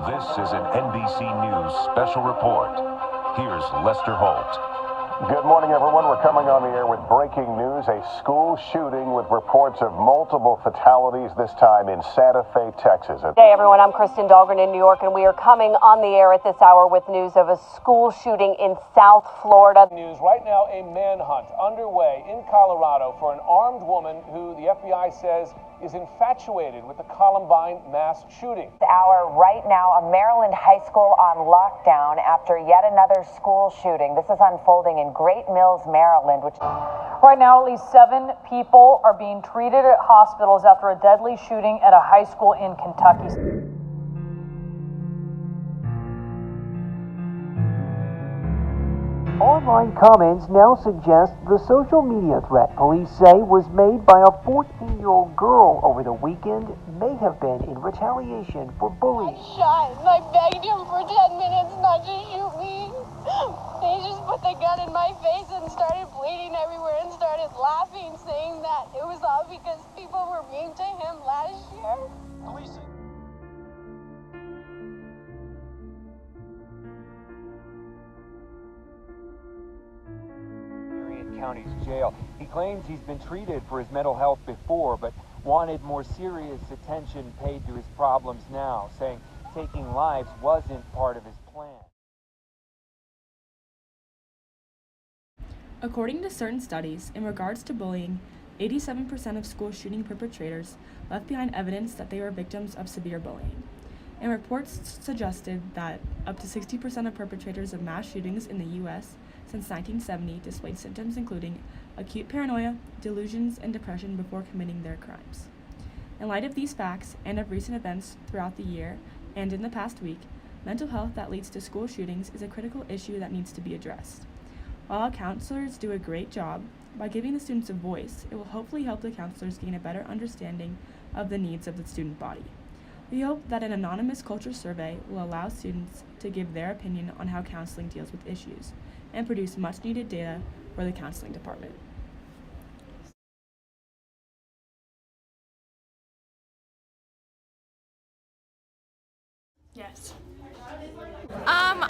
This is an NBC News special report. Here's Lester Holt. Good morning, everyone. We're coming on the air with breaking news. A school shooting with reports of multiple fatalities, this time in Santa Fe, Texas. Hey, everyone. I'm Kristen Dahlgren in New York, and we are coming on the air at this hour with news of a school shooting in South Florida. News right now, a manhunt underway in Colorado for an armed woman who the FBI says is infatuated with the Columbine mass shooting. Hour right now, a Maryland high school on lockdown after yet another school shooting. This is unfolding in Great Mills, Maryland. Right now, at least 7 people are being treated at hospitals after a deadly shooting at a high school in Kentucky. Online comments now suggest the social media threat police say was made by a 14-year-old girl over the weekend may have been in retaliation for bullying. I shot and I begged him for 10 minutes not to shoot me. He just put the gun in my face and started bleeding everywhere and started laughing, saying that it was all because people were mean to him last year. Police. County's jail. He claims he's been treated for his mental health before, but wanted more serious attention paid to his problems now, saying taking lives wasn't part of his plan. According to certain studies, in regards to bullying, 87% of school shooting perpetrators left behind evidence that they were victims of severe bullying. And reports suggested that up to 60% of perpetrators of mass shootings in the U.S. since 1970 displayed symptoms including acute paranoia, delusions, and depression before committing their crimes. In light of these facts and of recent events throughout the year and in the past week, mental health that leads to school shootings is a critical issue that needs to be addressed. While our counselors do a great job, by giving the students a voice, it will hopefully help the counselors gain a better understanding of the needs of the student body. We hope that an anonymous culture survey will allow students to give their opinion on how counseling deals with issues and produce much-needed data for the counseling department. Yes.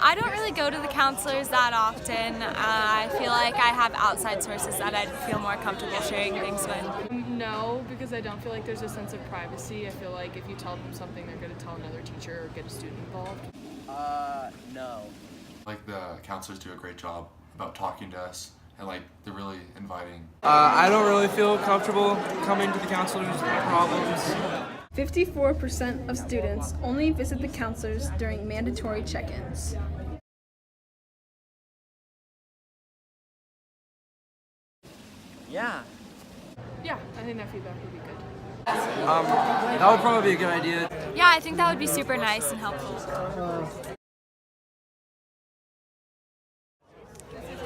I don't really go to the counselors that often. I feel like I have outside sources that I'd feel more comfortable sharing things with. No, because I don't feel like there's a sense of privacy. I feel like if you tell them something, they're going to tell another teacher or get a student involved. No. Like the counselors do a great job about talking to us and like they're really inviting. I don't really feel comfortable coming to the counselors with my problems. 54% of students only visit the counselors during mandatory check-ins. Yeah. Yeah, I think that feedback would be good. That would probably be a good idea. Yeah, I think that would be super nice and helpful.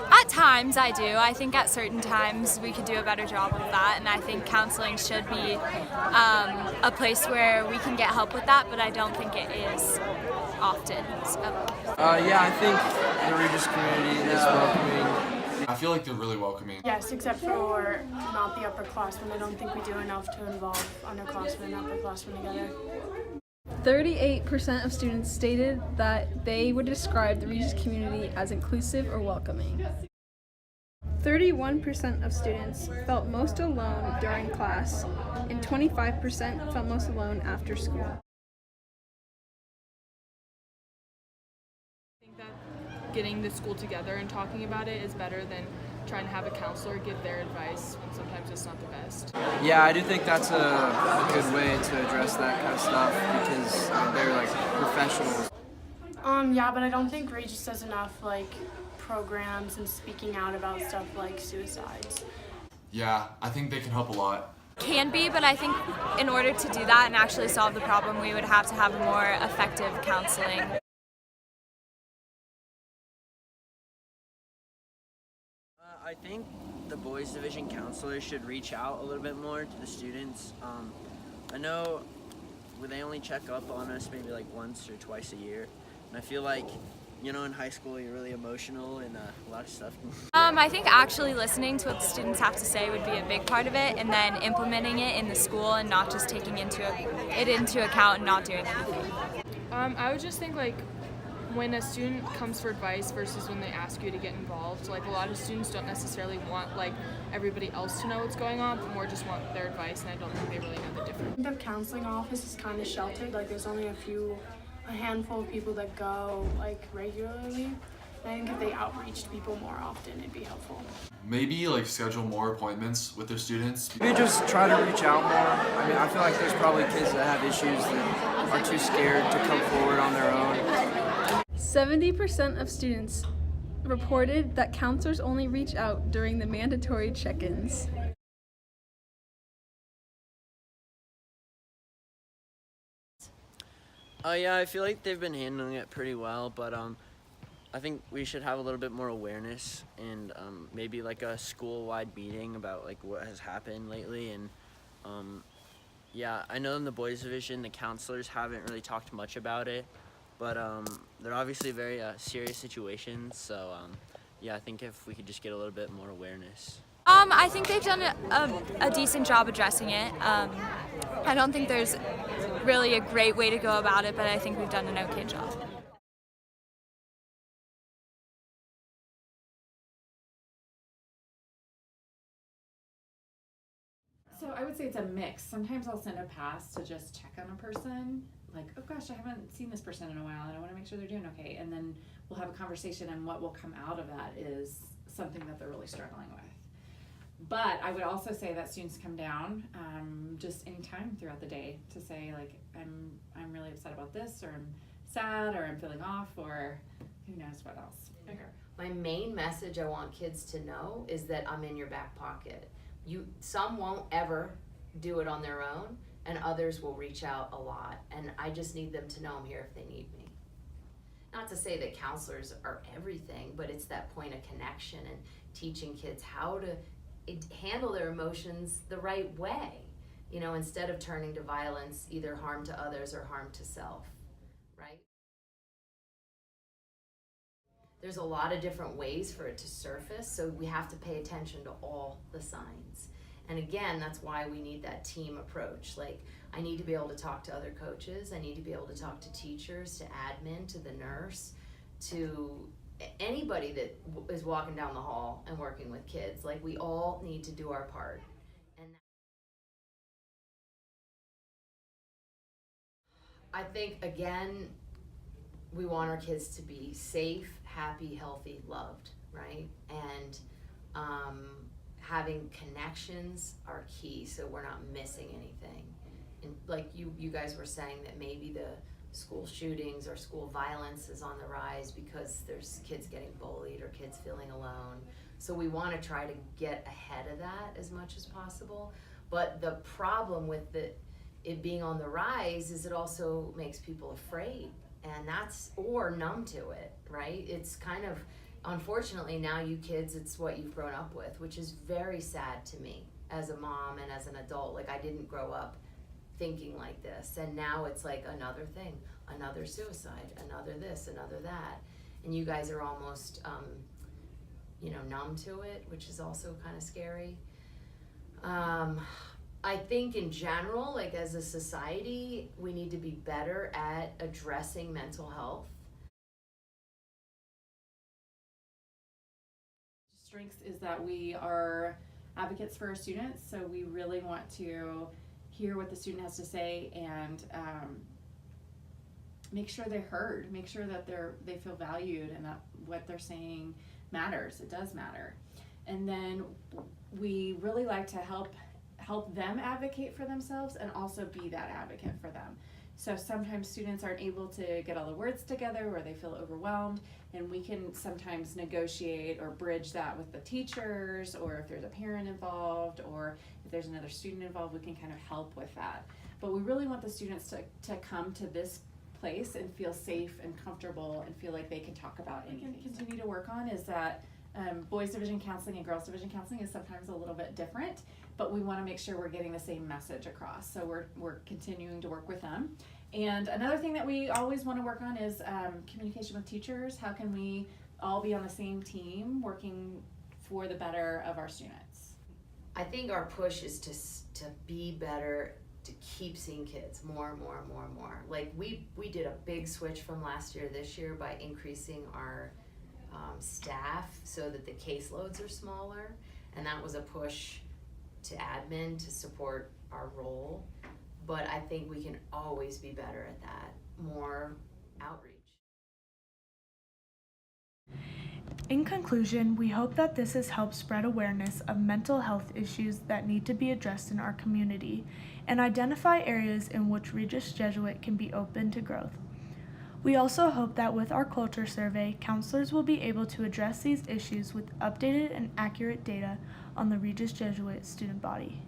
At times I do. I think at certain times we could do a better job of that, and I think counseling should be a place where we can get help with that, but I don't think it is often. So. Yeah, I think the Regis community is welcoming. I feel like they're really welcoming. Yes, except for not the upperclassmen. I don't think we do enough to involve underclassmen and upperclassmen together. 38% of students stated that they would describe the Regis community as inclusive or welcoming. 31% of students felt most alone during class, and 25% felt most alone after school. I think that getting the school together and talking about it is better than trying to have a counselor give their advice when sometimes it's not the best. Yeah, I do think that's a good way to address that kind of stuff because they're like professionals. Yeah, but I don't think Regis does enough programs and speaking out about stuff like suicides. Yeah, I think they can help a lot. Can be, but I think in order to do that and actually solve the problem, we would have to have more effective counseling. I think the boys division counselors should reach out a little bit more to the students. I know they only check up on us maybe like once or twice a year, and I feel like, you know, in high school you're really emotional and a lot of stuff. I think actually listening to what the students have to say would be a big part of it, and then implementing it in the school and not just taking it into account and not doing anything. I would just think like when a student comes for advice versus when they ask you to get involved, like a lot of students don't necessarily want like everybody else to know what's going on, but more just want their advice, and I don't think they really know the difference. The counseling office is kind of sheltered. Like there's only a handful of people that go like regularly. I think if they outreached people more often, it'd be helpful. Maybe like schedule more appointments with their students. Maybe just try to reach out more. I mean, I feel like there's probably kids that have issues that are too scared to come forward on their own. 70% of students reported that counselors only reach out during the mandatory check-ins. Yeah, I feel like they've been handling it pretty well, but I think we should have a little bit more awareness and maybe like a school-wide meeting about like what has happened lately. And yeah, I know in the boys division the counselors haven't really talked much about it, but they're obviously very serious situations. So yeah, I think if we could just get a little bit more awareness. I think they've done a decent job addressing it. I don't think there's really a great way to go about it, but I think we've done an okay job. So I would say it's a mix. Sometimes I'll send a pass to just check on a person, like, oh gosh, I haven't seen this person in a while and I want to make sure they're doing okay. And then we'll have a conversation, and what will come out of that is something that they're really struggling with. But I would also say that students come down just any time throughout the day to say like, I'm really upset about this, or I'm sad, or I'm feeling off, or who knows what else. Okay. My main message I want kids to know is that I'm in your back pocket. Some won't ever do it on their own, and others will reach out a lot, and I just need them to know I'm here if they need me. Not to say that counselors are everything, but it's that point of connection and teaching kids how to handle their emotions the right way, you know, instead of turning to violence, either harm to others or harm to self, right? There's a lot of different ways for it to surface, so we have to pay attention to all the signs. And again, that's why we need that team approach. Like, I need to be able to talk to other coaches, I need to be able to talk to teachers, to admin, to the nurse, to anybody that is walking down the hall and working with kids. Like, we all need to do our part. And I think, again, we want our kids to be safe, happy, healthy, loved, right? And having connections are key, so we're not missing anything. And like you guys were saying, that maybe the school shootings or school violence is on the rise because there's kids getting bullied or kids feeling alone. So we want to try to get ahead of that as much as possible. But the problem with it being on the rise is it also makes people afraid, and or numb to it, right? It's kind of, unfortunately now you kids, it's what you've grown up with, which is very sad to me as a mom and as an adult. Like, I didn't grow up thinking like this, and now it's like another thing, another suicide, another this, another that, and you guys are almost numb to it, which is also kind of scary. I think in general, like as a society, we need to be better at addressing mental health. Strengths is that we are advocates for our students, so we really want to hear what the student has to say and make sure they're heard, make sure that they feel valued and that what they're saying matters. It does matter. And then we really like to help them advocate for themselves and also be that advocate for them. So sometimes students aren't able to get all the words together, or they feel overwhelmed, and we can sometimes negotiate or bridge that with the teachers, or if there's a parent involved, or if there's another student involved, we can kind of help with that. But we really want the students to come to this place and feel safe and comfortable and feel like they can talk about anything. We can continue to work on is that boys division counseling and girls division counseling is sometimes a little bit different, but we want to make sure we're getting the same message across. So we're continuing to work with them. And another thing that we always want to work on is communication with teachers. How can we all be on the same team working for the better of our students? I think our push is to be better to keep seeing kids more and more and more and more. Like we did a big switch from last year to this year by increasing our staff so that the caseloads are smaller, and that was a push to admin to support our role. But I think we can always be better at that, more outreach. In conclusion, we hope that this has helped spread awareness of mental health issues that need to be addressed in our community and identify areas in which Regis Jesuit can be open to growth. We also hope that with our culture survey, counselors will be able to address these issues with updated and accurate data on the Regis Jesuit student body.